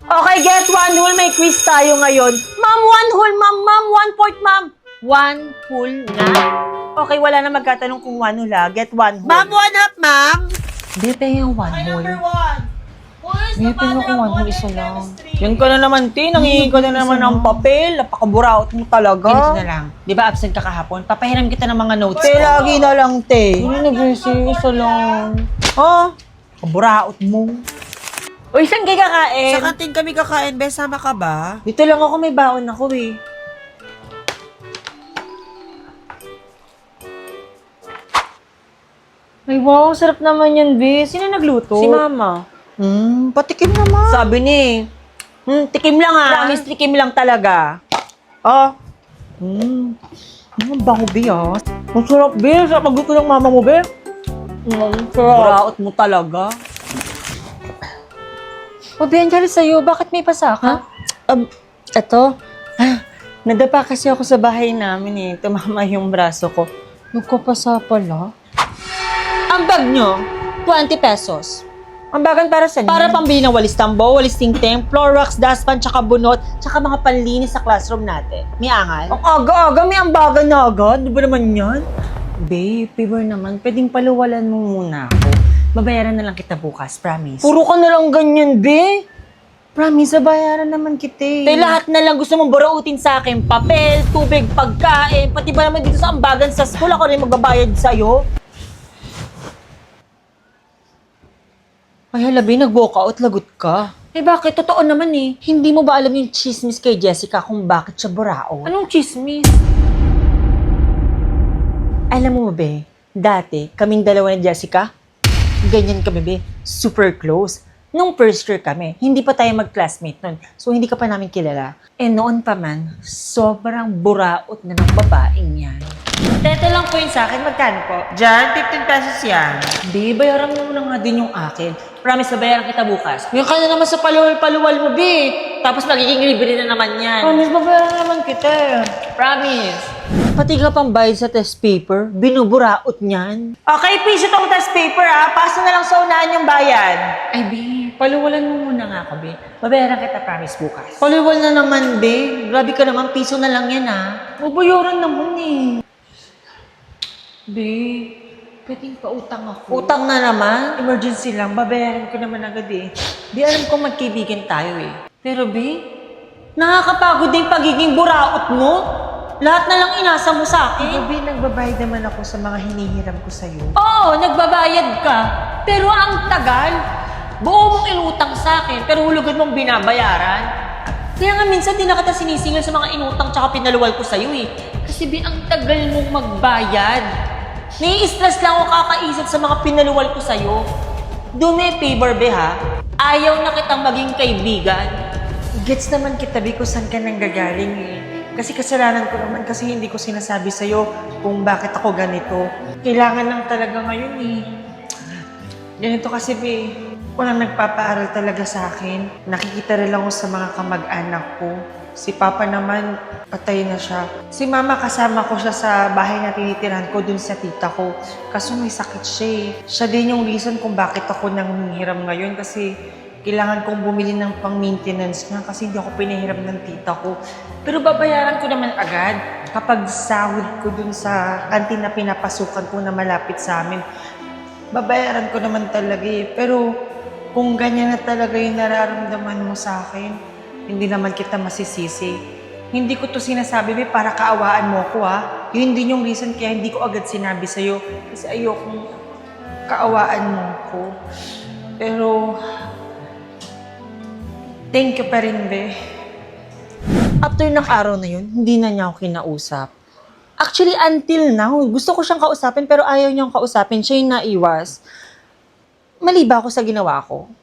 Okay, get one whole. May quiz tayo ngayon. Ma'am, one whole, ma'am. Ma'am, one fourth, ma'am. One whole na. Okay, wala na magkatanong kung one whole, ha? Get one whole. Ma'am, one half, ma'am. Di tayo yung one whole. May pino ko one whole isa lang. Yan ka na naman, Tin. Nangihingi ka na naman ng papel. Napakaburaot mo talaga. Ganito na lang. Di ba absent ka kahapon? Papahiram kita ng mga notes Te, ko. lagi na lang, te. Hindi na busy, isa lang. Oh, kaburaot mo. Uy, saan kayo kakain? Sa kantin kami kakain, be. Sama ka ba? Dito lang ako, may baon ako eh. Ay, wow, sarap naman yan, be. Sino nagluto? Si Mama. Patikim naman. Sabi ni, tikim lang ha. Promise, tikim lang talaga. Oh. Ang bango, be, ah. Ang sarap, Be. Sarap magluto ng mama mo, Be. Sarap. Buraot mo talaga. O, be, Angel, sa'yo, bakit may pasaka? Eto. Nadapa kasi ako sa bahay namin eh. Tumama yung braso ko. Nagkapasa pala. Ang bag nyo, 20 pesos. Ang bagan para sa Para pambili ng walis tambo, walis tingting, floor wax, dustpan, tsaka bunot, tsaka mga panlinis sa classroom natin. May angal? Ang aga-aga, may ambagan na agad. Di ba naman yan? Babe, favor naman, pwedeng paluwalan mo muna ako. Babayaran na lang kita bukas, promise. Puro ka na lang ganyan, be. Promise, babayaran naman kita eh. Tay, lahat na lang gusto mong burautin sa akin. Papel, tubig, pagkain, pati ba naman dito sa ambagan sa school, ako rin magbabayad sa'yo. Ay, halabi, nag-walk out, lagot ka. Eh bakit? Totoo naman eh. Hindi mo ba alam yung chismis kay Jessica kung bakit siya burao? Anong chismis? Alam mo, be, dati, kaming dalawa ni Jessica, ganyan kami, be, super close. Nung first year kami, hindi pa tayo mag-classmate nun. So, hindi ka pa namin kilala. Eh, noon pa man, sobrang buraot na ng babaeng yan. Teto lang po yun sa akin. Magkano po? Diyan, 15 pesos yan. Be, bayaran mo na nga din yung akin. Promise, babayaran kita bukas. Yung ka na naman sa paluwal-paluwal mo, be. Tapos magiging libre na naman yan. Promise, babayaran naman kita. Promise. Pati ka pang bayad sa test paper, binuburaot niyan. Okay, please, itong test paper ha. Pasa na lang sa unahan yung bayad. Ay, be, paluwalan mo muna nga ako, be. Babayaran kita, promise, bukas. Paluwal na naman, be. Grabe ka naman, piso na lang yan ha. Babayaran naman eh. Be, pwedeng pautang ako. Utang na naman. Emergency lang, babayaran ko naman agad eh. Di alam ko magkaibigan tayo eh. Pero, be, nakakapagod din pagiging buraot mo. Lahat na lang inasa mo sa akin. Be, nagbabayad naman ako sa mga hinihiram ko sa'yo. Oo, nagbabayad ka. Pero ang tagal. Buo mong inutang sa akin, pero hulugan mong binabayaran. Kaya nga minsan di na kita sinisingil sa mga inutang tsaka pinaluwal ko sa'yo eh. Kasi ang tagal mong magbayad. Nai-stress lang ako kakaisip sa mga pinaluwal ko sa'yo. Do me a favor, be ha? Ayaw na kitang maging kaibigan. Gets naman kita, be, kung saan ka nanggagaling eh. Kasi kasalanan ko naman kasi hindi ko sinasabi sa'yo kung bakit ako ganito. Kailangan lang talaga ngayon eh. Ganito kasi, be, walang nagpapaaral talaga sa akin. Nakikita rin lang ako sa mga kamag-anak ko. Si Papa naman, patay na siya. Si Mama, kasama ko siya sa bahay na tinitirahan ko dun sa tita ko. Kaso may sakit siya eh. Siya din yung reason kung bakit ako nanghihiram ngayon kasi kailangan kong bumili ng pang-maintenance niya kasi hindi ako pinahiram ng tita ko. Pero babayaran ko naman agad kapag sahod ko dun sa kantin na pinapasukan ko na malapit sa amin. Babayaran ko naman talaga eh. Pero kung ganyan na talaga yung nararamdaman mo sa akin, hindi naman kita masisisi. Hindi ko to sinasabi, be, para kaawaan mo ko ha. Yun din yung reason kaya hindi ko agad sinabi sa'yo. Kasi ayokong kaawaan mo ko. Pero thank you pa rin, be. After ng araw na yun, hindi na niya ako kinausap. Actually, until now, gusto ko siyang kausapin pero ayaw niyang kausapin. Siya yung naiwas. Mali ba ako sa ginawa ko?